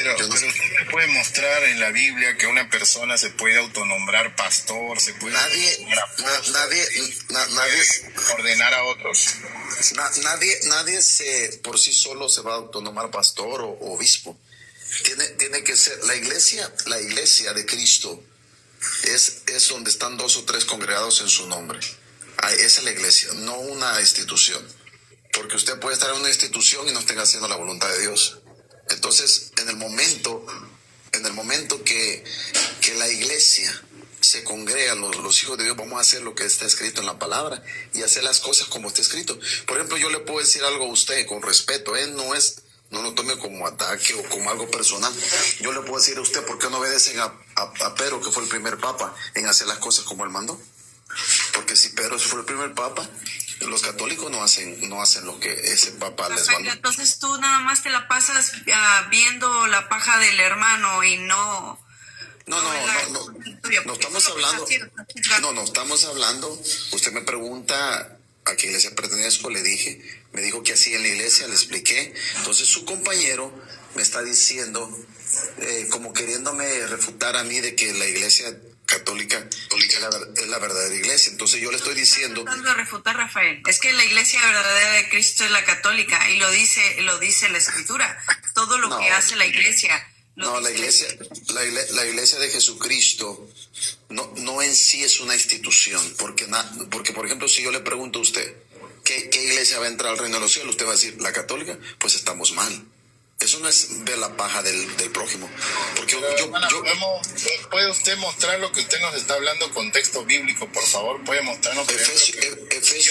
Pero usted me puede mostrar en la Biblia que una persona se puede autonombrar pastor, se puede nadie ordenar a otros. Nadie por sí solo se va a autonomar pastor o obispo. Tiene que ser la iglesia de Cristo es donde están 2 o 3 congregados en su nombre. Esa es la iglesia, no una institución. Porque usted puede estar en una institución y no esté haciendo la voluntad de Dios. Entonces, en el momento que la iglesia se congrega, los hijos de Dios, vamos a hacer lo que está escrito en la palabra y hacer las cosas como está escrito. Por ejemplo, yo le puedo decir algo a usted con respeto, no lo tome como ataque o como algo personal. Yo le puedo decir a usted, ¿por qué no obedecen a Pedro, que fue el primer papa, en hacer las cosas como él mandó? Porque si Pedro fue el primer papa, los católicos no hacen lo que ese papa les mandó. Entonces tú nada más te la pasas viendo la paja del hermano y no estamos hablando, usted me pregunta a qué iglesia pertenezco, me dijo que así en la iglesia, le expliqué. Entonces su compañero me está diciendo, como queriéndome refutar a mí de que la iglesia católica es la verdadera iglesia. Entonces yo le estoy diciendo... Tratando de refutar, Rafael. Es que la iglesia verdadera de Cristo es la católica y lo dice la Escritura. Todo lo que hace la iglesia... la iglesia de Jesucristo no en sí es una institución, porque por ejemplo, si yo le pregunto a usted, ¿qué iglesia va a entrar al reino de los cielos? Usted va a decir, ¿la católica? Pues estamos mal. Eso no es ver la paja del prójimo. Porque ¿puede usted mostrar lo que usted nos está hablando con texto bíblico, por favor? ¿Puede mostrarnos? Si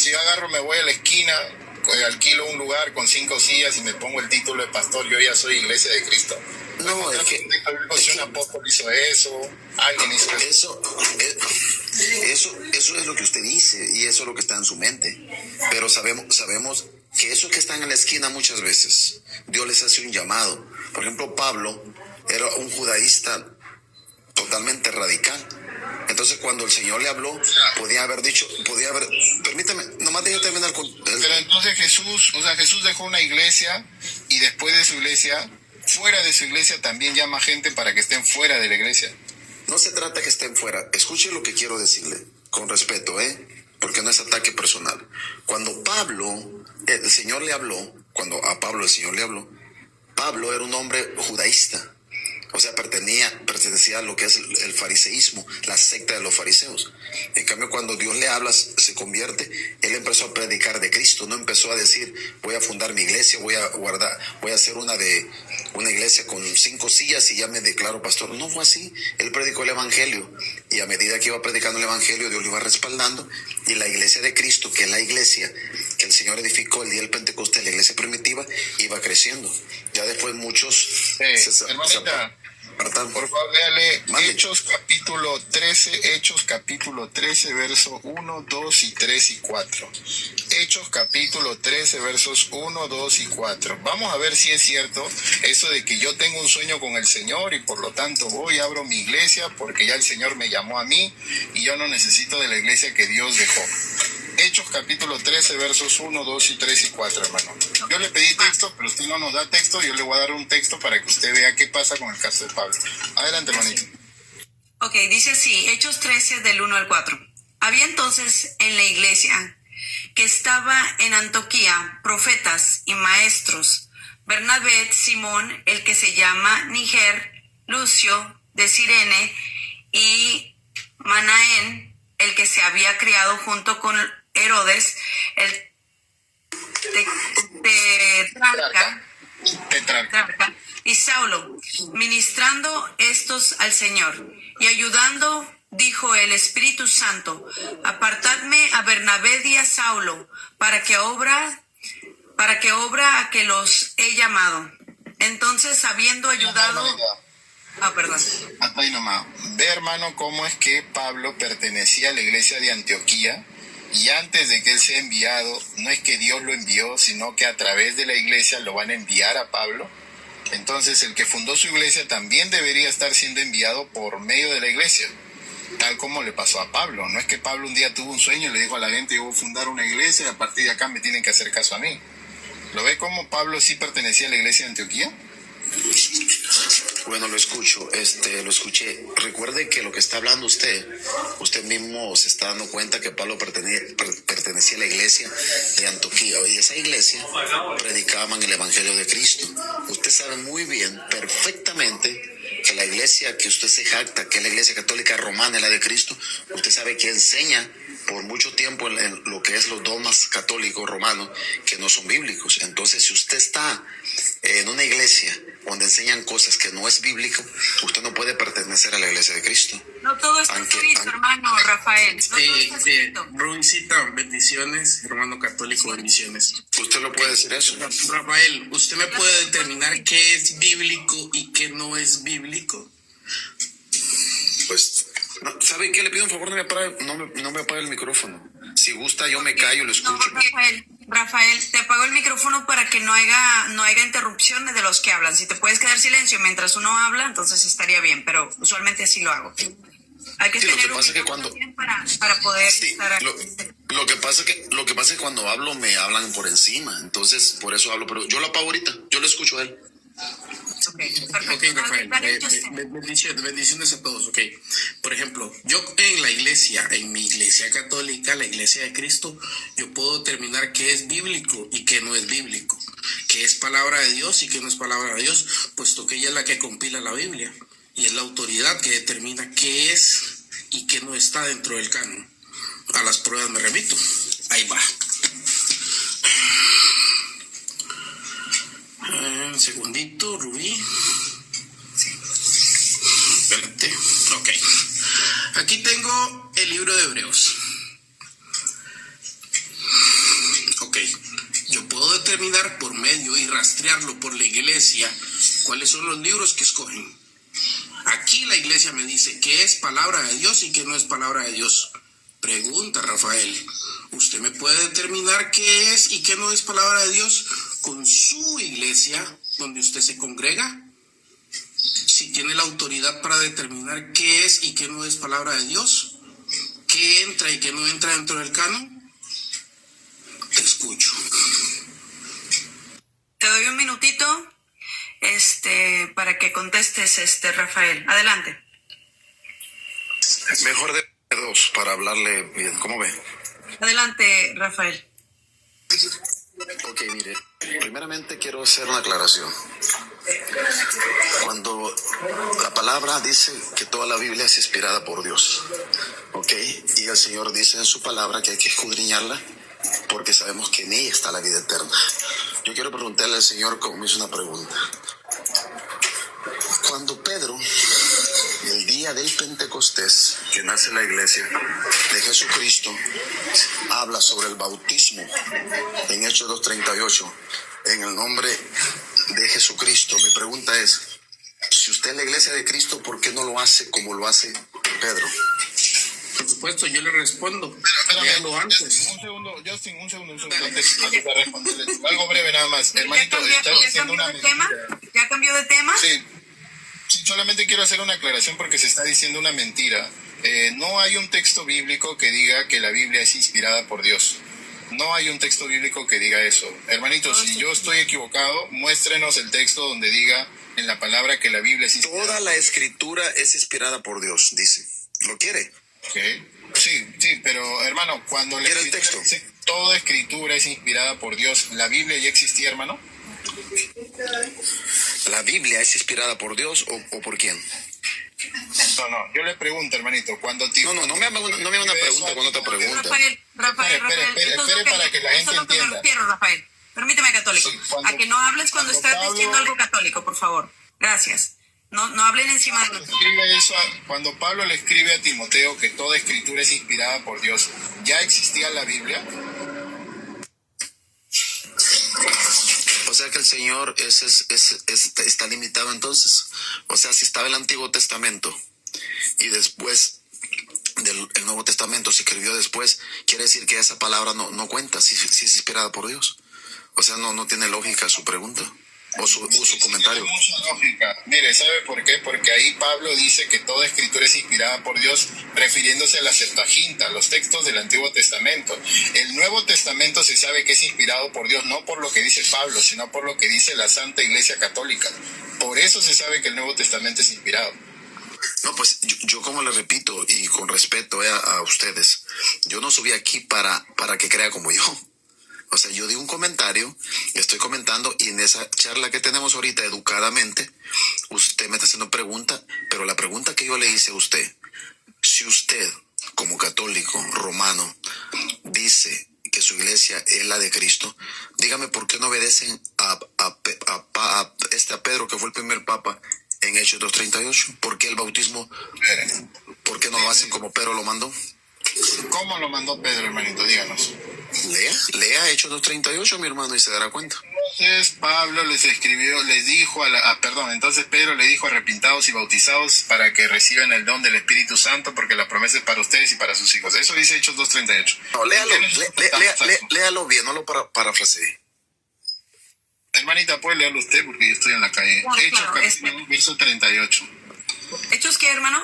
yo agarro, me voy a la esquina, alquilo un lugar con 5 sillas y me pongo el título de pastor, yo ya soy iglesia de Cristo. No, es que un apóstol hizo eso, alguien hizo eso. Eso es lo que usted dice y eso es lo que está en su mente. Pero sabemos que esos que están en la esquina muchas veces, Dios les hace un llamado. Por ejemplo, Pablo era un judaísta totalmente radical. Entonces, cuando el Señor le habló, permítame, nomás déjame terminar con... Pero entonces Jesús dejó una iglesia y después de su iglesia, fuera de su iglesia, también llama gente para que estén fuera de la iglesia. No se trata que estén fuera. Escuche lo que quiero decirle, con respeto, porque no es ataque personal. Cuando el Señor le habló, Pablo era un hombre judaísta. O sea, pertenecía a lo que es el fariseísmo, la secta de los fariseos. En cambio, cuando Dios le habla, se convierte, él empezó a predicar de Cristo, no empezó a decir, voy a fundar mi iglesia, voy a hacer una iglesia con 5 sillas y ya me declaro pastor. No fue así. Él predicó el evangelio y a medida que iba predicando el evangelio, Dios lo iba respaldando y la iglesia de Cristo, que es la iglesia que el Señor edificó el día del Pentecostés, la iglesia primitiva, iba creciendo. Ya después muchos hermanita, por favor, léale Hechos capítulo 13, verso 1, 2 y 3 y 4. Hechos capítulo 13, versos 1, 2 y 4. Vamos a ver si es cierto eso de que yo tengo un sueño con el Señor y por lo tanto abro mi iglesia porque ya el Señor me llamó a mí y yo no necesito de la iglesia que Dios dejó. Hechos capítulo 13, versos 1, 2 y 3 y 4, hermano. Yo le pedí texto, pero usted no nos da texto, yo le voy a dar un texto para que usted vea qué pasa con el caso de Pablo. Adelante, hermanito. Ok, dice así, Hechos 13 del 1 al 4. Había entonces en la iglesia que estaba en Antioquía profetas y maestros, Bernabé, Simón, el que se llama Níger, Lucio de Cirene y Manaén, el que se había criado junto con Herodes, el tetrarca, y Saulo, ministrando estos al Señor y ayudando, dijo el Espíritu Santo, apartadme a Bernabé y a Saulo para que obra a que los he llamado. Entonces, habiendo ayudado... perdón. Hasta ahí nomás. Ve, hermano, cómo es que Pablo pertenecía a la iglesia de Antioquía y antes de que él sea enviado, no es que Dios lo envió, sino que a través de la iglesia lo van a enviar a Pablo. Entonces, el que fundó su iglesia también debería estar siendo enviado por medio de la iglesia, tal como le pasó a Pablo. No es que Pablo un día tuvo un sueño y le dijo a la gente, yo voy a fundar una iglesia y a partir de acá me tienen que hacer caso a mí. ¿Lo ve cómo Pablo sí pertenecía a la iglesia de Antioquía? Bueno, lo escucho, lo escuché. Recuerde que lo que está hablando usted mismo se está dando cuenta que Pablo pertenecía a la iglesia de Antioquía, y esa iglesia predicaban el evangelio de Cristo. Usted sabe muy bien, perfectamente, que la iglesia que usted se jacta, que es la iglesia católica romana, la de Cristo, usted sabe que enseña por mucho tiempo en lo que es los dogmas católicos romanos que no son bíblicos. Entonces, si usted está en una iglesia donde enseñan cosas que no es bíblico, usted no puede pertenecer a la iglesia de Cristo. No todo está escrito, hermano Rafael. No todo está escrito. Rubincita, bendiciones, hermano católico, bendiciones. ¿Usted lo puede decir eso? Rafael, ¿usted me puede determinar qué es bíblico y qué no es bíblico? Pues, no, ¿sabe qué? Le pido un favor, no me apague el micrófono. Si gusta, yo me callo y lo escucho. No, Rafael, te apago el micrófono para que no haya interrupciones de los que hablan. Si te puedes quedar silencio mientras uno habla, entonces estaría bien, pero usualmente así lo hago. Hay que tener un micrófono para poder estar aquí. Lo que pasa es que cuando hablo me hablan por encima, entonces por eso hablo, pero yo lo apago ahorita, yo lo escucho a él. Ok, perfecto. Ok, Rafael, bendiciones a todos, ok. Por ejemplo, yo en mi iglesia católica, la iglesia de Cristo, yo puedo determinar qué es bíblico y qué no es bíblico, qué es palabra de Dios y qué no es palabra de Dios, puesto que ella es la que compila la Biblia y es la autoridad que determina qué es y qué no está dentro del canon. A las pruebas me remito. Ahí va. Un segundito, Rubí. Espérate. Ok. Aquí tengo el libro de Hebreos. Ok. Yo puedo determinar por medio y rastrearlo por la iglesia cuáles son los libros que escogen. Aquí la iglesia me dice qué es palabra de Dios y qué no es palabra de Dios. Pregunta, Rafael, ¿usted me puede determinar qué es y qué no es palabra de Dios con su iglesia donde usted se congrega? Si tiene la autoridad para determinar qué es y qué no es palabra de Dios, qué entra y qué no entra dentro del canon, te escucho. Te doy un minutito para que contestes, Rafael. Adelante. Mejor de dos para hablarle bien, ¿cómo ve? Adelante, Rafael. Ok, mire, primeramente quiero hacer una aclaración. Cuando la palabra dice que toda la Biblia es inspirada por Dios, ok, y el Señor dice en su palabra que hay que escudriñarla porque sabemos que en ella está la vida eterna. Yo quiero preguntarle al Señor, como me hizo una pregunta. Cuando Pedro, el día del Pentecostés, que nace la iglesia de Jesucristo, habla sobre el bautismo en Hechos 2:38, en el nombre de Jesucristo, mi pregunta es, si usted es la iglesia de Cristo, ¿por qué no lo hace como lo hace Pedro? Por supuesto, yo le respondo. Léalo antes. Un segundo. Antes de responderle. Algo breve nada más. Hermanito, está diciendo una mentira. ¿Ya cambió de tema? Sí, solamente quiero hacer una aclaración porque se está diciendo una mentira. No hay un texto bíblico que diga que la Biblia es inspirada por Dios. No hay un texto bíblico que diga eso. Hermanito, si yo estoy equivocado, muéstrenos el texto donde diga en la palabra que la Biblia es inspirada. Toda la escritura es inspirada por Dios, dice. ¿Lo quiere? Okay. Sí, pero hermano, cuando la ¿Quiere el texto? Dice, toda escritura es inspirada por Dios, ¿la Biblia ya existía, hermano? ¿La Biblia es inspirada por Dios o por quién? No, yo le pregunto, hermanito, cuando No me haga una pregunta cuando te pregunta. Rafael, espere para que la gente eso es lo que me entienda. refiero, Rafael. Permíteme, católico. Sí, a que no hables cuando estás Pablo, diciendo algo católico, por favor. Gracias. No hablen encima de nosotros. Cuando Pablo le escribe a Timoteo que toda escritura es inspirada por Dios, ¿ya existía la Biblia? O sea que el Señor está limitado entonces. O sea, si estaba el Antiguo Testamento y después el Nuevo Testamento se escribió después, quiere decir que esa palabra no cuenta si es inspirada por Dios. O sea, no tiene lógica su pregunta o su comentario. Tiene mucha lógica. Mire, ¿sabe por qué? Porque ahí Pablo dice que toda escritura es inspirada por Dios, refiriéndose a la Septuaginta, los textos del Antiguo Testamento. El Nuevo Testamento se sabe que es inspirado por Dios, no por lo que dice Pablo, sino por lo que dice la Santa Iglesia Católica. Por eso se sabe que el Nuevo Testamento es inspirado. No, pues yo como le repito y con respeto a ustedes, yo no subí aquí para que crea como yo. O sea, yo di un comentario, estoy comentando y en esa charla que tenemos ahorita educadamente, usted me está haciendo pregunta, pero la pregunta que yo le hice a usted, si usted como católico romano dice que su iglesia es la de Cristo, dígame por qué no obedecen a Pedro, que fue el primer papa en Hechos 2:38. ¿Por qué el bautismo? ¿Por qué no lo hacen como Pedro lo mandó? ¿Cómo lo mandó Pedro, hermanito? Díganos. Lea Hechos 2:38, mi hermano, y se dará cuenta. Entonces Pablo les escribió, les dijo entonces Pedro le dijo: arrepintaos y bautizaos para que reciban el don del Espíritu Santo, porque la promesa es para ustedes y para sus hijos. Eso dice Hechos 2:38. No, léalo bien, no lo parafrasee. Hermanita, puede leerlo usted porque yo estoy en la calle. Claro, Hechos claro, capítulo verso 38. ¿Hechos qué, hermano?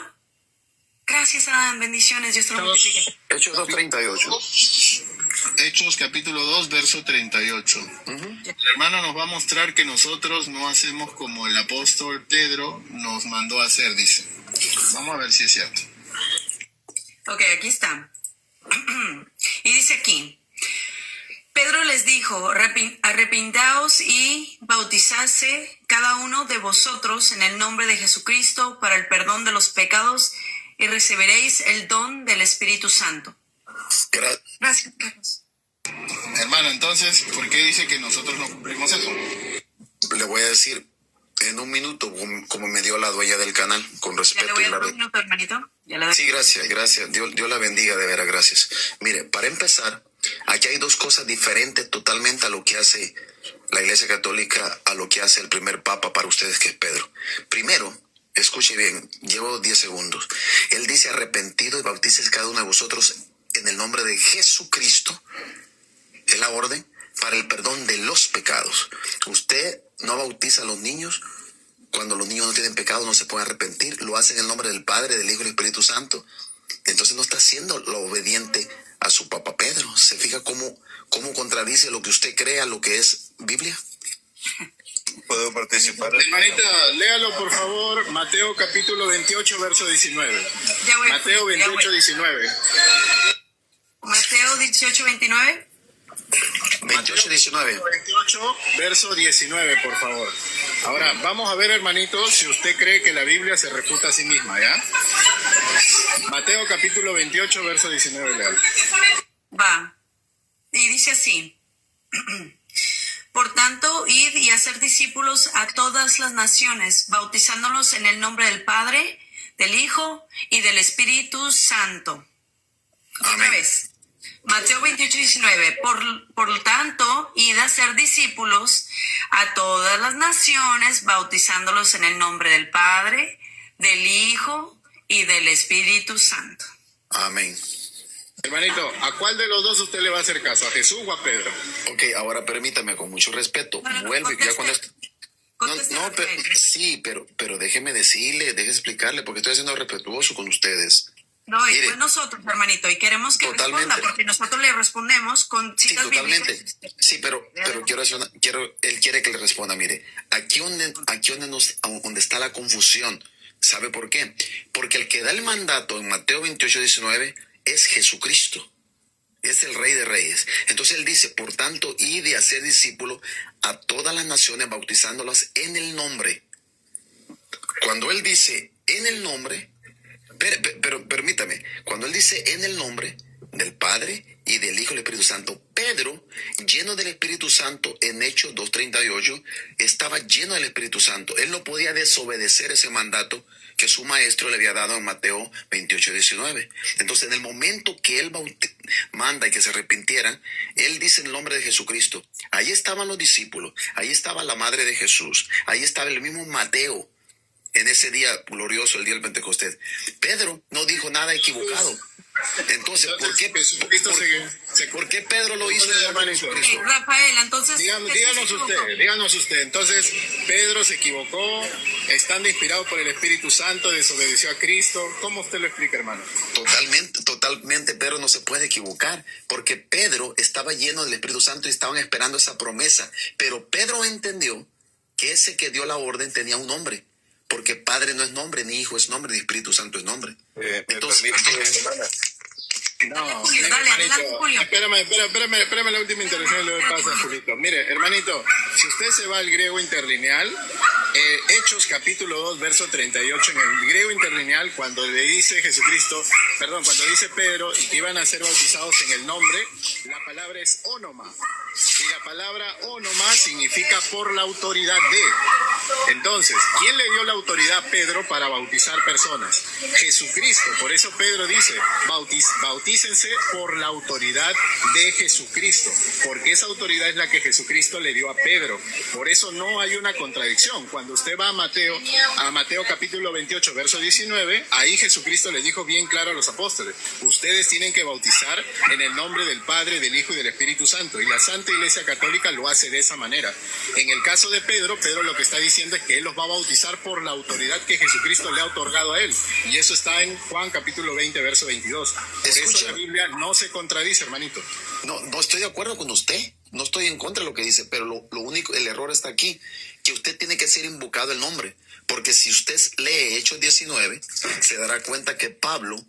Gracias, Adán. Bendiciones. Dios te lo multiplique. Hechos 2:38. Hechos capítulo 2, verso 38. El hermano nos va a mostrar que nosotros no hacemos como el apóstol Pedro nos mandó a hacer, dice. Vamos a ver si es cierto. Ok, aquí está. Y dice aquí: Pedro les dijo: arrepintaos y bautizadse cada uno de vosotros en el nombre de Jesucristo para el perdón de los pecados, y recibiréis el don del Espíritu Santo. Gracias, Carlos. Hermano, entonces, ¿por qué dice que nosotros no cumplimos eso? Le voy a decir en un minuto, como me dio la dueña del canal, con Ya respeto. le voy a y la dar un minuto, hermanito. Ya le doy. Sí, gracias. Dios la bendiga, de veras, gracias. Mire, para empezar, aquí hay dos cosas diferentes totalmente a lo que hace la Iglesia Católica, a lo que hace el primer Papa para ustedes, que es Pedro. Primero, escuche bien, llevo 10 segundos. Él dice: arrepentido y bautícese cada uno de vosotros en el nombre de Jesucristo. Es la orden para el perdón de los pecados. Usted no bautiza a los niños. Cuando los niños no tienen pecado, no se pueden arrepentir. Lo hace en el nombre del Padre, del Hijo y del Espíritu Santo. Entonces no está siendo lo obediente a su papá Pedro. ¿Se fija cómo contradice lo que usted cree a lo que es Biblia? ¿Puedo participar? Hermanita, léalo por favor. Mateo capítulo 28, verso 19. Ya voy. Mateo 28, 19. Mateo 18, 29. 28:19. 28, verso 19, por favor. Ahora, vamos a ver, hermanito, si usted cree que la Biblia se refuta a sí misma, ¿ya? Mateo capítulo 28, verso 19, leal. Va. Y dice así: Por tanto, id y hacer discípulos a todas las naciones, bautizándolos en el nombre del Padre, del Hijo y del Espíritu Santo. Otra vez. Mateo 28, 19. Por lo tanto, id a ser discípulos a todas las naciones, bautizándolos en el nombre del Padre, del Hijo y del Espíritu Santo. Amén. Hermanito, ¿a cuál de los dos usted le va a hacer caso? ¿A Jesús o a Pedro? Ok, ahora permítame, con mucho respeto. No, Vuelve, ya cuando... Conteste. Sí, pero déjeme decirle, déjeme explicarle, porque estoy siendo respetuoso con ustedes. No, y Mire, pues nosotros, hermanito, y queremos que totalmente. responda, porque nosotros le respondemos con Sí, citas totalmente. bíblicas. Sí, pero él quiere que le responda. Mire, aquí donde está la confusión, ¿sabe por qué? Porque el que da el mandato en Mateo 28, 19 es Jesucristo. Es el Rey de Reyes. Entonces él dice: por tanto, id y hacer discípulos a todas las naciones, bautizándolas en el nombre. Cuando él dice en el nombre, pero permítame, cuando él dice en el nombre del Padre y del Hijo y del Espíritu Santo, Pedro, lleno del Espíritu Santo, en Hechos 2:38, estaba lleno del Espíritu Santo. Él no podía desobedecer ese mandato que su maestro le había dado en Mateo 28, 19. Entonces, en el momento que él manda y que se arrepintieran, él dice en el nombre de Jesucristo. Ahí estaban los discípulos, ahí estaba la madre de Jesús, ahí estaba el mismo Mateo, en ese día glorioso, el día del Pentecostés. Pedro no dijo nada equivocado. Entonces, ¿por qué Pedro lo hizo? Ok, Rafael, entonces... Díganos usted. Entonces, Pedro se equivocó, estando inspirado por el Espíritu Santo, desobedeció a Cristo. ¿Cómo usted lo explica, hermano? Totalmente, Pedro no se puede equivocar, porque Pedro estaba lleno del Espíritu Santo y estaban esperando esa promesa. Pero Pedro entendió que ese que dio la orden tenía un nombre, porque Padre no es nombre, ni Hijo es nombre, ni Espíritu Santo es nombre. Entonces, No, Julio, mire, dale, adelante, hermanito, Julio. espérame la última intervención y le doy paso a Julito. Mire, hermanito, si usted se va al griego interlineal, Hechos capítulo 2, verso 38, en el griego interlineal, cuando le dice cuando dice Pedro y que iban a ser bautizados en el nombre, la palabra es ónoma. Y la palabra ónoma significa por la autoridad de. Entonces, ¿quién le dio la autoridad a Pedro para bautizar personas? Jesucristo. Por eso Pedro dice, bautícense por la autoridad de Jesucristo, porque esa autoridad es la que Jesucristo le dio a Pedro. Por eso no hay una contradicción. Cuando usted va a Mateo capítulo 28, verso 19, ahí Jesucristo le dijo bien claro a los apóstoles, ustedes tienen que bautizar en el nombre del Padre, del Hijo y del Espíritu Santo, y la Santa Iglesia Católica lo hace de esa manera. En el caso de Pedro lo que está diciendo es que él los va a bautizar por la autoridad que Jesucristo le ha otorgado a él, y eso está en Juan capítulo 20, verso 22. Por eso la Biblia no se contradice, hermanito. no estoy de acuerdo con usted, no estoy en contra de lo que dice, pero lo único, el error está aquí, que usted tiene que ser invocado el nombre, porque si usted lee Hechos 19, se dará cuenta que Pablo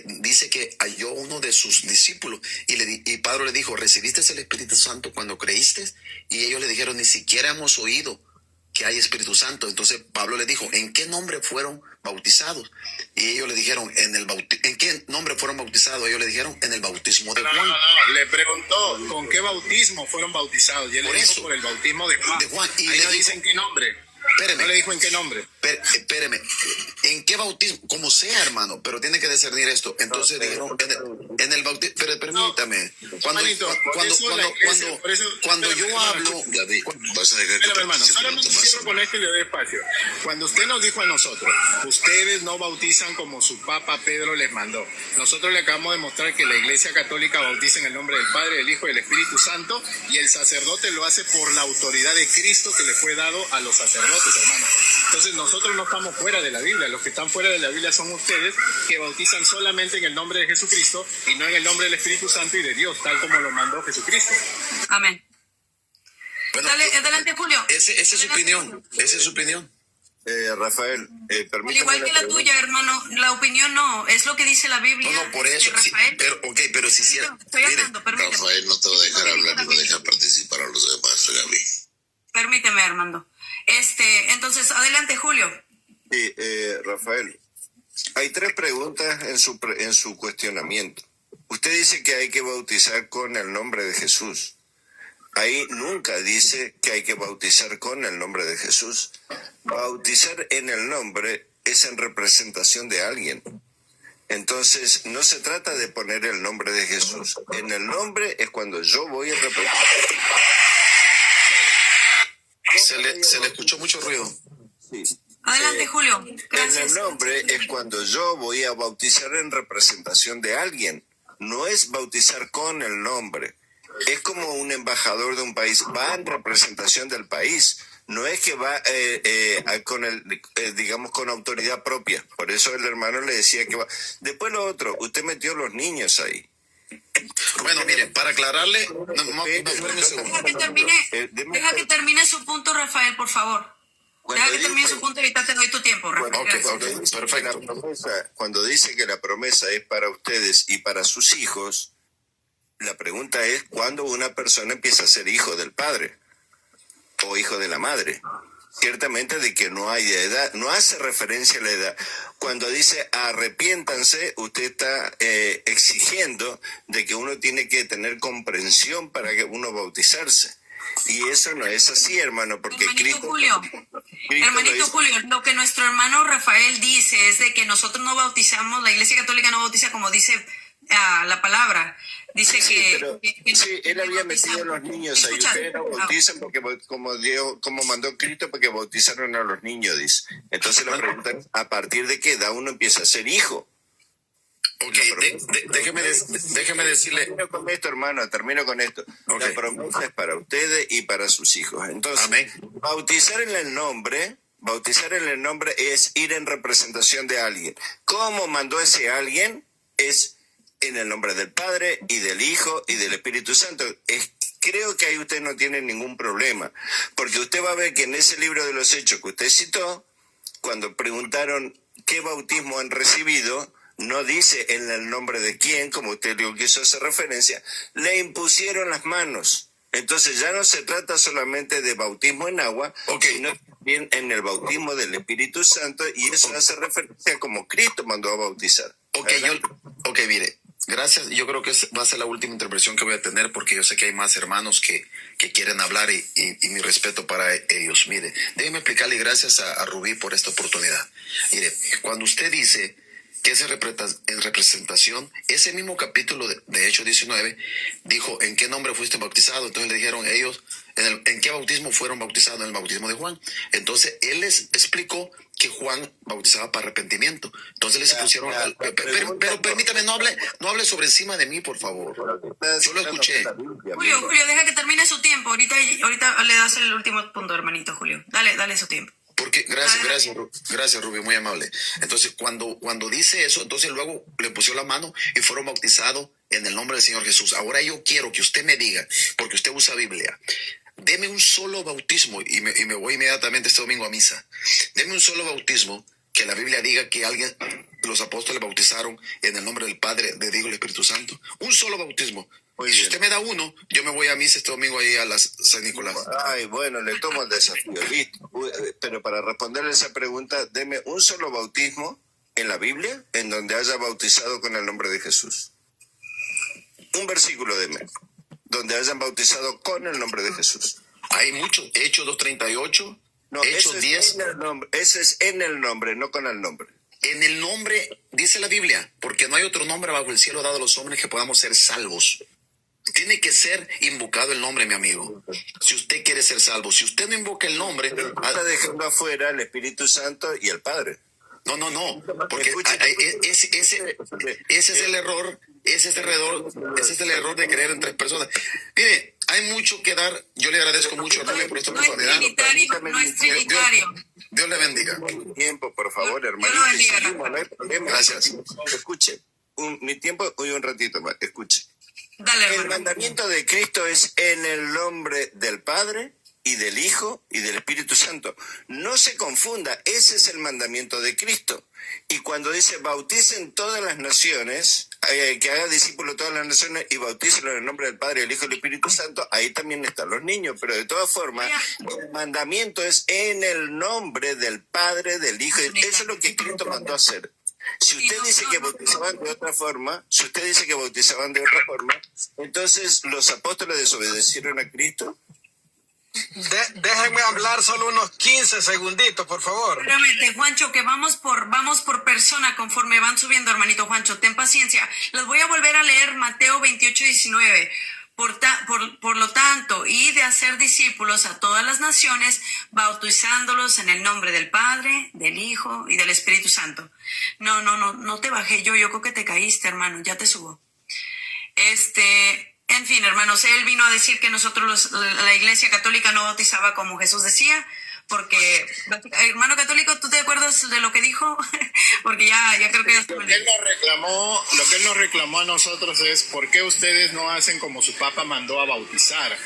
dice que halló uno de sus discípulos y Pablo le dijo, ¿recibiste el Espíritu Santo cuando creíste? Y ellos le dijeron, ni siquiera hemos oído que hay Espíritu Santo. Entonces Pablo le dijo, ¿en qué nombre fueron bautizados? Y ellos le dijeron, ¿en qué nombre fueron bautizados? Ellos le dijeron, en el bautismo de Juan. No, le preguntó, ¿con qué bautismo fueron bautizados? Y él Por le dijo, eso, por el bautismo de Juan. Y Ahí le no dijo, dice en qué nombre. Espéreme. No le dijo en qué nombre. Espéreme, ¿en qué bautismo? Como sea, hermano, pero tiene que discernir esto. Entonces dijeron, en el bautismo, pero permítame, cuando yo hablo, David, vas a dejar que Espérame, hermano, solamente cierro con esto y le doy espacio. Cuando usted nos dijo a nosotros, ustedes no bautizan como su papa Pedro les mandó. Nosotros le acabamos de mostrar que la Iglesia Católica bautiza en el nombre del Padre, del Hijo y del Espíritu Santo, y el sacerdote lo hace por la autoridad de Cristo que le fue dado a los sacerdotes, hermano. Entonces nosotros no estamos fuera de la Biblia, los que están fuera de la Biblia son ustedes, que bautizan solamente en el nombre de Jesucristo y no en el nombre del Espíritu Santo y de Dios, tal como lo mandó Jesucristo. Amén. bueno, Dale, adelante, Julio. esa es su Adelante, opinión, Julio. esa es su opinión. Rafael, Al permítame igual que la pregunta. tuya, hermano, la opinión no, es lo que dice la Biblia. No, por eso, sí, Rafael. pero si hiciera, Estoy mire, hablando, permíteme. Rafael no te va a dejar hablar ni va a dejar participar a los demás, Gaby. Permíteme, Armando. Entonces, adelante, Julio. Sí, Rafael, hay tres preguntas en su cuestionamiento. Usted dice que hay que bautizar con el nombre de Jesús. Ahí nunca dice que hay que bautizar con el nombre de Jesús. Bautizar en el nombre es en representación de alguien. Entonces, no se trata de poner el nombre de Jesús. En el nombre es cuando yo voy a representar. se le escuchó mucho ruido. Sí. Adelante, Julio. En Gracias. el nombre es cuando yo voy a bautizar en representación de alguien. No es bautizar con el nombre. Es como un embajador de un país. Va en representación del país. No es que va digamos, con autoridad propia. Por eso el hermano le decía que va. Después lo otro, usted metió los niños ahí. Bueno, mire, para aclararle, espérame un segundo. Deja que termine su punto, Rafael, por favor. Deja que termine su punto y ahorita te doy tu tiempo, Rafael. Ok, perfecto. Cuando dice que la promesa es para ustedes y para sus hijos, la pregunta es cuándo una persona empieza a ser hijo del padre o hijo de la madre. Ciertamente de que no hay edad, no hace referencia a la edad. Cuando dice arrepiéntanse, usted está exigiendo de que uno tiene que tener comprensión para que uno bautizarse. Y eso no es así, hermano, porque Hermanito Julio, lo que nuestro hermano Rafael dice es de que nosotros no bautizamos, la Iglesia Católica no bautiza como dice la palabra. Dice sí, él había metido a los niños ahí. Ustedes no bautizan porque como mandó Cristo, porque bautizaron a los niños, dice. Entonces la pregunta es, ¿a partir de qué edad uno empieza a ser hijo? Ok, déjeme decirle. Termino con esto, hermano, termino con esto. Okay. La promesa es para ustedes y para sus hijos. Entonces, Amén. bautizar en el nombre es ir en representación de alguien. ¿Cómo mandó ese alguien? Es en el nombre del Padre y del Hijo y del Espíritu Santo. Es creo que ahí usted no tiene ningún problema, porque usted va a ver que en ese libro de los Hechos que usted citó, cuando preguntaron qué bautismo han recibido, no dice en el nombre de quién, como usted lo quiso hacer referencia, le impusieron las manos. Entonces ya no se trata solamente de bautismo en agua, sino también en el bautismo del Espíritu Santo, y eso hace referencia a como Cristo mandó a bautizar. Mire, gracias. Yo creo que va a ser la última intervención que voy a tener, porque yo sé que hay más hermanos que quieren hablar y mi respeto para ellos. Mire, déjeme explicarle, gracias a Rubí por esta oportunidad. Mire, cuando usted dice que es en representación, ese mismo capítulo de Hechos 19 dijo, ¿en qué nombre fuiste bautizado? Entonces le dijeron ellos, ¿en qué bautismo fueron bautizados? En el bautismo de Juan. Entonces él les explicó que Juan bautizaba para arrepentimiento. Entonces les pusieron... Pero permítame, no hable sobre encima de mí, por favor. Yo lo escuché. Julio, deja que termine su tiempo. Ahorita le das el último punto, hermanito Julio. Dale su tiempo. Porque, gracias, Rubio, muy amable. Entonces, cuando dice eso, entonces luego le pusieron la mano y fueron bautizados en el nombre del Señor Jesús. Ahora yo quiero que usted me diga, porque usted usa Biblia, deme un solo bautismo, y me voy inmediatamente este domingo a misa. Deme un solo bautismo que la Biblia diga que los apóstoles bautizaron en el nombre del Padre, del Hijo y del Espíritu Santo. Un solo bautismo. Y si usted me da uno, yo me voy a misa este domingo ahí a las San Nicolás. Ay, bueno, le tomo el desafío, listo. Pero para responderle esa pregunta, deme un solo bautismo en la Biblia en donde haya bautizado con el nombre de Jesús. Un versículo deme, donde hayan bautizado con el nombre de Jesús. Hay muchos, Hechos 2:38, no, Hechos 10. Ese es en el nombre, no con el nombre. En el nombre, dice la Biblia, porque no hay otro nombre bajo el cielo dado a los hombres que podamos ser salvos. Tiene que ser invocado el nombre, mi amigo. Si usted quiere ser salvo, si usted no invoca el nombre, está dejando afuera el Espíritu Santo y el Padre. No, porque ese es el error, ese es el error de creer en tres personas. Mire, hay mucho que dar. Yo le agradezco mucho a Rubén por esta oportunidad. No es trinitario. Dios le bendiga. Tiempo, por favor, hermano. No hay problema. Gracias. Escuche, mi tiempo, hoy un ratito más, escuche. Dale, hermano. El mandamiento de Cristo es en el nombre del Padre y del Hijo y del Espíritu Santo. No se confunda, ese es el mandamiento de Cristo. Y cuando dice bauticen todas las naciones, que haga discípulos todas las naciones y bautícenlo en el nombre del Padre, del Hijo y del Espíritu Santo, ahí también están los niños. Pero de todas formas, el mandamiento es en el nombre del Padre, del Hijo. Eso es lo que Cristo mandó a hacer. Si usted dice que bautizaban de otra forma, entonces los apóstoles desobedecieron a Cristo. Déjenme hablar solo unos 15 segunditos, por favor. Espérame, Juancho, que vamos por persona conforme van subiendo, hermanito Juancho. Ten paciencia. Les voy a volver a leer Mateo 28:19. Por lo tanto, y de hacer discípulos a todas las naciones, bautizándolos en el nombre del Padre, del Hijo y del Espíritu Santo. No te bajé yo creo que te caíste, hermano, ya te subo. En fin, hermanos, él vino a decir que nosotros la Iglesia Católica no bautizaba como Jesús decía, porque, hermano católico, ¿tú te acuerdas de lo que dijo? Porque ya creo que ya está. Lo que él nos reclamó a nosotros es ¿por qué ustedes no hacen como su Papa mandó a bautizar?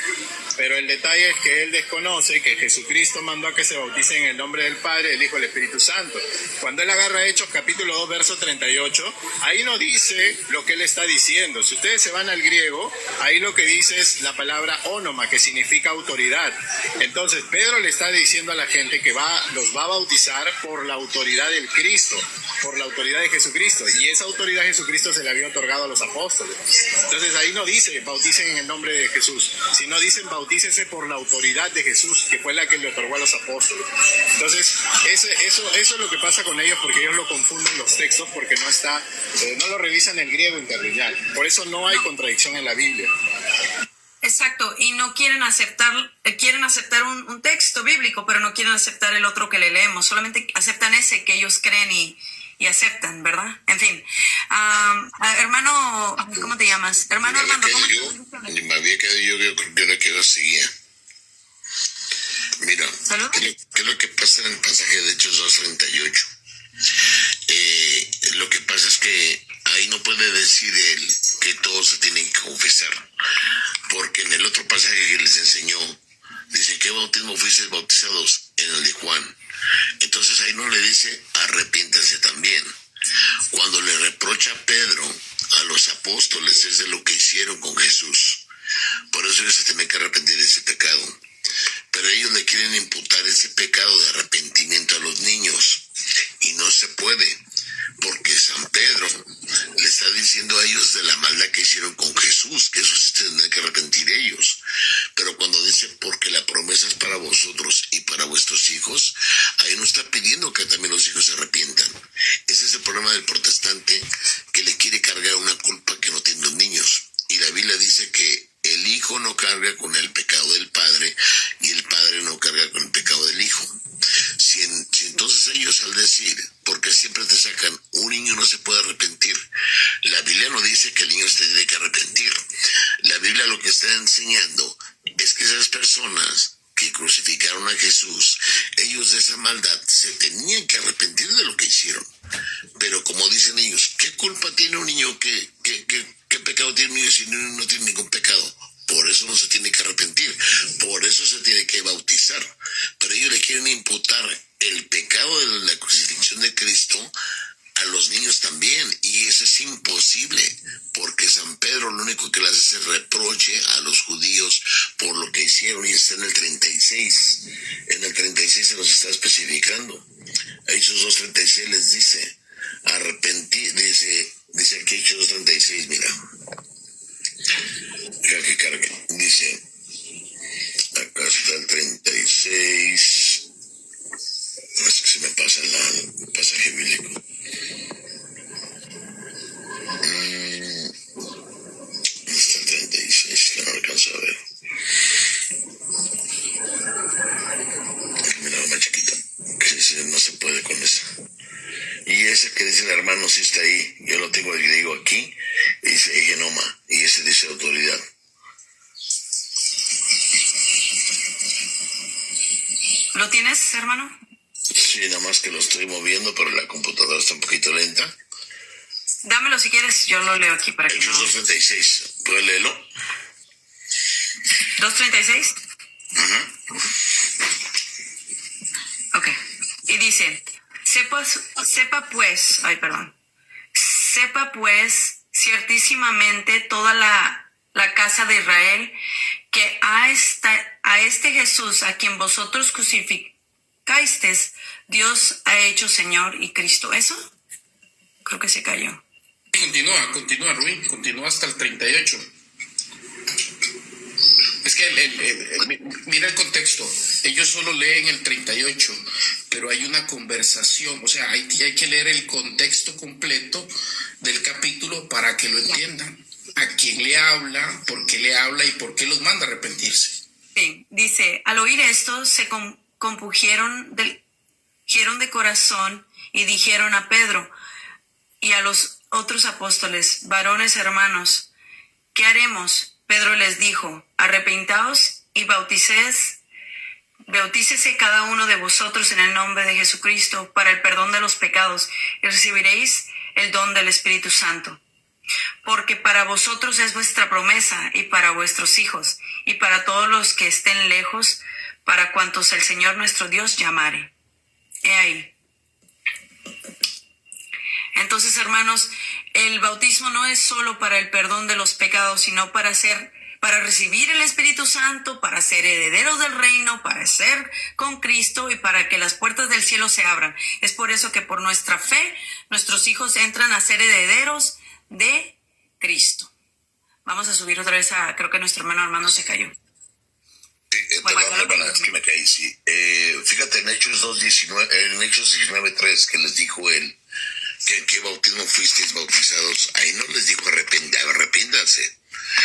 Pero el detalle es que él desconoce que Jesucristo mandó a que se bauticen en el nombre del Padre, del Hijo y del Espíritu Santo. Cuando él agarra Hechos capítulo 2, verso 38, ahí no dice lo que él está diciendo. Si ustedes se van al griego, ahí lo que dice es la palabra ónoma, que significa autoridad. Entonces, Pedro le está diciendo a la gente que los va a bautizar por la autoridad del Cristo, por la autoridad de Jesucristo, y esa autoridad de Jesucristo se le había otorgado a los apóstoles. Entonces ahí no dice bauticen en el nombre de Jesús, sino dicen bautícense por la autoridad de Jesús, que fue la que le otorgó a los apóstoles. Entonces eso es lo que pasa con ellos, porque ellos lo confunden los textos, porque no lo revisan el griego interlineal. Por eso no hay contradicción en la Biblia. Exacto, y no quieren aceptar un texto bíblico, pero no quieren aceptar el otro que le leemos, solamente aceptan ese que ellos creen y aceptan, ¿verdad? En fin, hermano, ¿cómo te llamas? Hermano Armando, ¿cómo te llamas? Me había quedado yo creo que quedó seguía. Mira, ¿qué es lo que pasa en el pasaje de Hechos 2:38? Lo que pasa es que ahí no puede decir él que todos se tienen que confesar. porque en el otro pasaje que les enseñó, dice, ¿qué bautismo fuisteis bautizados? En el de Juan. Entonces ahí no le dice, arrepiéntanse también. Cuando le reprocha a Pedro a los apóstoles es de lo que hicieron con Jesús. Por eso ellos se tienen que arrepentir de ese pecado. Pero ellos le quieren imputar ese pecado de arrepentimiento a los niños. Y no se puede, porque San Pedro le está diciendo a ellos de la maldad que hicieron con Jesús, que eso sí tendrán que arrepentir ellos. Pero cuando dice, porque la promesa es para vosotros y para vuestros hijos, ahí no está pidiendo que también los hijos se arrepientan. Ese es el problema del protestante, que le quiere cargar una culpa que no tienen los niños. Y la Biblia dice que el hijo no carga con el pecado del padre y el padre no carga con el pecado del hijo. Si entonces ellos al decir, porque siempre te sacan, un niño no se puede arrepentir, la Biblia no dice que el niño se tiene que arrepentir. La Biblia lo que está enseñando es que esas personas que crucificaron a Jesús, ellos de esa maldad se tenían que arrepentir de lo que hicieron. Pero como dicen ellos, ¿qué culpa tiene un niño? ¿Qué pecado tiene un niño si no tiene ningún pecado? Por eso no se tiene que arrepentir, por eso se tiene que bautizar. Pero ellos le quieren imputar el pecado de la crucifixión de Cristo a los niños también, y eso es imposible, porque San Pedro lo único que le hace es reproche a los judíos por lo que hicieron, y está en el 36. En el 36 se los está especificando. Hechos 2:36 les dice, arrepentir, dice aquí Hechos 2:36, mira. Deja que cargue. Dice, acá está el 36. No es que se me pasa el pasaje bíblico. Está el 36, que no alcanzo a ver. Mira, más chiquito. Que dice, no se puede con eso. Y ese que dice el hermano sí está ahí. Yo lo tengo el griego aquí. Y dice Genoma. Y ese dice autoridad. ¿Lo tienes, hermano? Sí, nada más que lo estoy moviendo, pero la computadora está un poquito lenta. Dámelo si quieres, yo lo leo aquí para que Hechos no... 2:36. ¿Puedes leerlo? 2:36. Ajá. Ok. Y dice, sepa pues ciertísimamente toda la casa de Israel que a este Jesús a quien vosotros crucificasteis, Dios ha hecho Señor y Cristo. ¿Eso? Creo que se cayó. Continúa, Rubén, continúa hasta el 38. Es que mira el contexto, ellos solo leen el 38, pero hay una conversación, o sea, hay que leer el contexto completo del capítulo para que lo entiendan. A quién le habla, por qué le habla y por qué los manda a arrepentirse. Sí, dice, al oír esto se compungieron de corazón y dijeron a Pedro y a los otros apóstoles, varones hermanos, ¿qué haremos? Pedro les dijo, arrepentaos y bautícese cada uno de vosotros en el nombre de Jesucristo para el perdón de los pecados y recibiréis el don del Espíritu Santo. Porque para vosotros es vuestra promesa y para vuestros hijos y para todos los que estén lejos, para cuantos el Señor nuestro Dios llamare. He ahí. Entonces, hermanos, el bautismo no es solo para el perdón de los pecados, sino para recibir el Espíritu Santo, para ser herederos del reino, para ser con Cristo y para que las puertas del cielo se abran. Es por eso que por nuestra fe, nuestros hijos entran a ser herederos de Cristo. Vamos a subir otra vez creo que nuestro hermano Armando se cayó. Perdón, hermana, es que me caí, sí. Fíjate en Hechos 2:19, en Hechos 19:3, que les dijo él, que en qué bautismo fuisteis bautizados. Ahí no les dijo arrepiéndanse.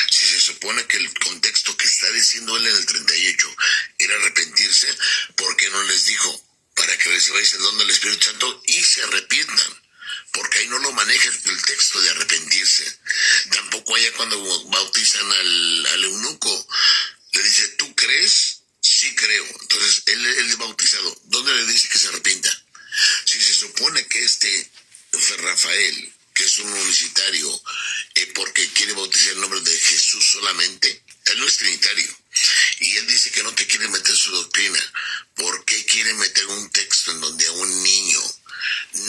Si se supone que el contexto que está diciendo él en el 38 era arrepentirse, ¿por qué no les dijo para que recibáis el don del Espíritu Santo y se arrepientan? Porque ahí no lo maneja el texto de arrepentirse. Tampoco allá cuando bautizan al eunuco, le dice, ¿tú crees? Sí creo. Entonces, él es bautizado. ¿Dónde le dice que se arrepienta? Si se supone que Rafael, que es un universitario, porque quiere bautizar el nombre de Jesús solamente, Él no es trinitario. Y él dice que no te quiere meter su doctrina. ¿Por qué quiere meter un texto en donde a un niño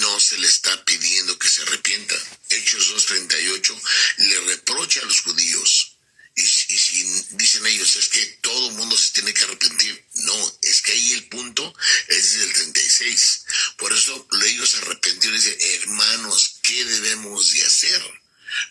no se le está pidiendo que se arrepienta? Hechos 2:38 le reprocha a los judíos. Y si dicen ellos, es que todo el mundo se tiene que arrepentir. No, es que ahí el punto es desde el 36. Por eso ellos se arrepintieron y dicen, hermanos, ¿qué debemos de hacer?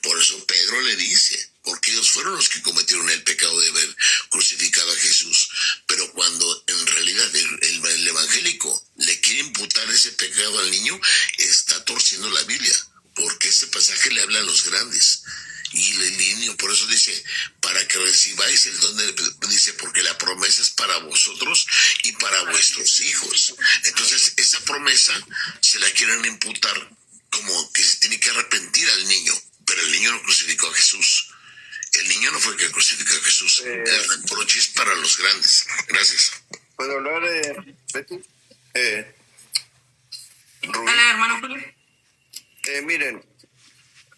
Por eso Pedro le dice, porque ellos fueron los que cometieron el pecado de haber crucificado a Jesús. Pero cuando en realidad el evangélico le quiere imputar ese pecado al niño, está torciendo la Biblia, porque ese pasaje le habla a los grandes. Y el niño, por eso dice, para que recibáis el don dice, porque la promesa es para vosotros y para vuestros hijos. Entonces, esa promesa se la quieren imputar como que se tiene que arrepentir al niño, pero el niño no crucificó a Jesús. El niño no fue el que crucificó a Jesús. El reproche es para los grandes. Gracias. ¿Puedo hablar, Betty? Rubén. Dale, hermano Julio. Miren,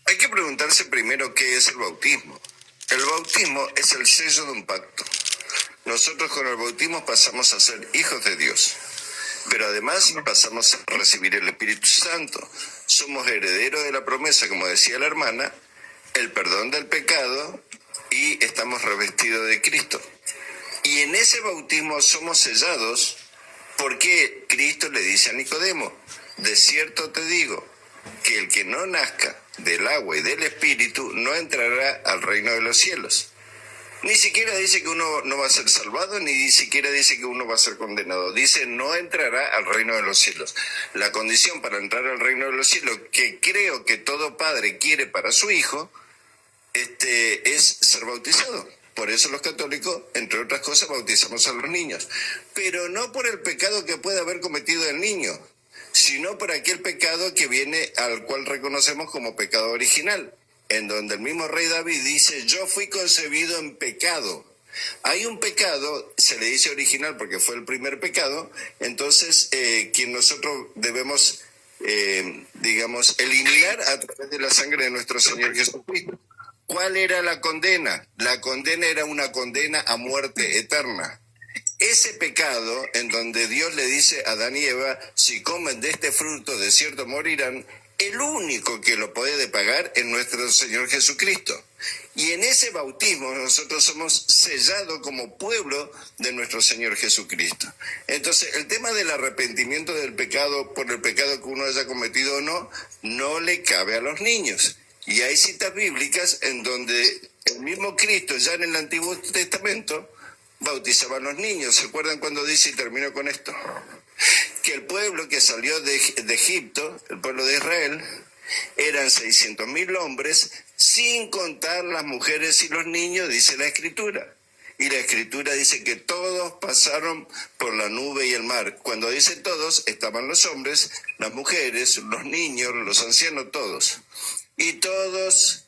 hay que preguntarse primero qué es el bautismo. El bautismo es el sello de un pacto. Nosotros con el bautismo pasamos a ser hijos de Dios, pero además pasamos a recibir el Espíritu Santo. Somos herederos de la promesa, como decía la hermana, el perdón del pecado, y estamos revestidos de Cristo. Y en ese bautismo somos sellados porque Cristo le dice a Nicodemo, de cierto te digo, que el que no nazca del agua y del Espíritu no entrará al reino de los cielos. Ni siquiera dice que uno no va a ser salvado, ni siquiera dice que uno va a ser condenado. Dice, no entrará al reino de los cielos. La condición para entrar al reino de los cielos, que creo que todo padre quiere para su hijo, es ser bautizado. Por eso los católicos, entre otras cosas, bautizamos a los niños. Pero no por el pecado que puede haber cometido el niño, sino por aquel pecado que viene, al cual reconocemos como pecado original, en donde el mismo rey David dice, yo fui concebido en pecado. Hay un pecado, se le dice original porque fue el primer pecado, entonces que nosotros debemos, eliminar a través de la sangre de nuestro Señor Jesucristo. ¿Cuál era la condena? La condena era una condena a muerte eterna. Ese pecado en donde Dios le dice a Adán y Eva, si comen de este fruto de cierto morirán, el único que lo puede pagar es nuestro Señor Jesucristo. Y en ese bautismo nosotros somos sellados como pueblo de nuestro Señor Jesucristo. Entonces, el tema del arrepentimiento del pecado por el pecado que uno haya cometido o no, no le cabe a los niños. Y hay citas bíblicas en donde el mismo Cristo, ya en el Antiguo Testamento, bautizaba a los niños. ¿Se acuerdan cuando dice, y termino con esto, que el pueblo que salió de Egipto, el pueblo de Israel, eran 600.000 hombres, sin contar las mujeres y los niños, dice la Escritura? Y la Escritura dice que todos pasaron por la nube y el mar. Cuando dice todos, estaban los hombres, las mujeres, los niños, los ancianos, todos. Y todos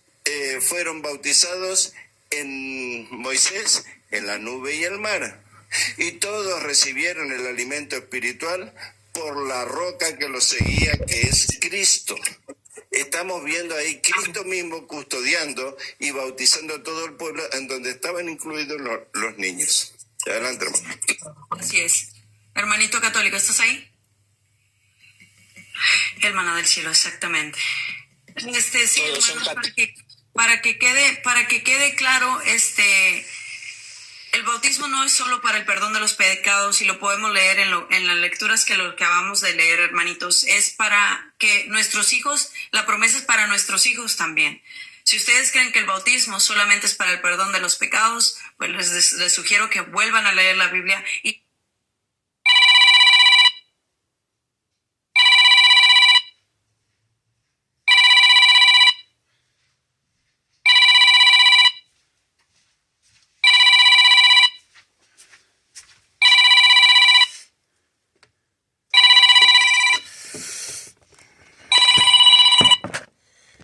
fueron bautizados en Moisés, en la nube y el mar. Y todos recibieron el alimento espiritual por la roca que los seguía, que es Cristo. Estamos viendo ahí Cristo mismo custodiando y bautizando a todo el pueblo, en donde estaban incluidos los niños. Adelante, hermano. Así es. Hermanito católico, ¿estás ahí? Hermana del cielo, exactamente. Sí, hermanos, para que quede claro, el bautismo no es solo para el perdón de los pecados, y lo podemos leer en las lecturas que lo acabamos de leer, hermanitos. Es para que nuestros hijos, la promesa es para nuestros hijos también. Si ustedes creen que el bautismo solamente es para el perdón de los pecados, pues les sugiero que vuelvan a leer la Biblia y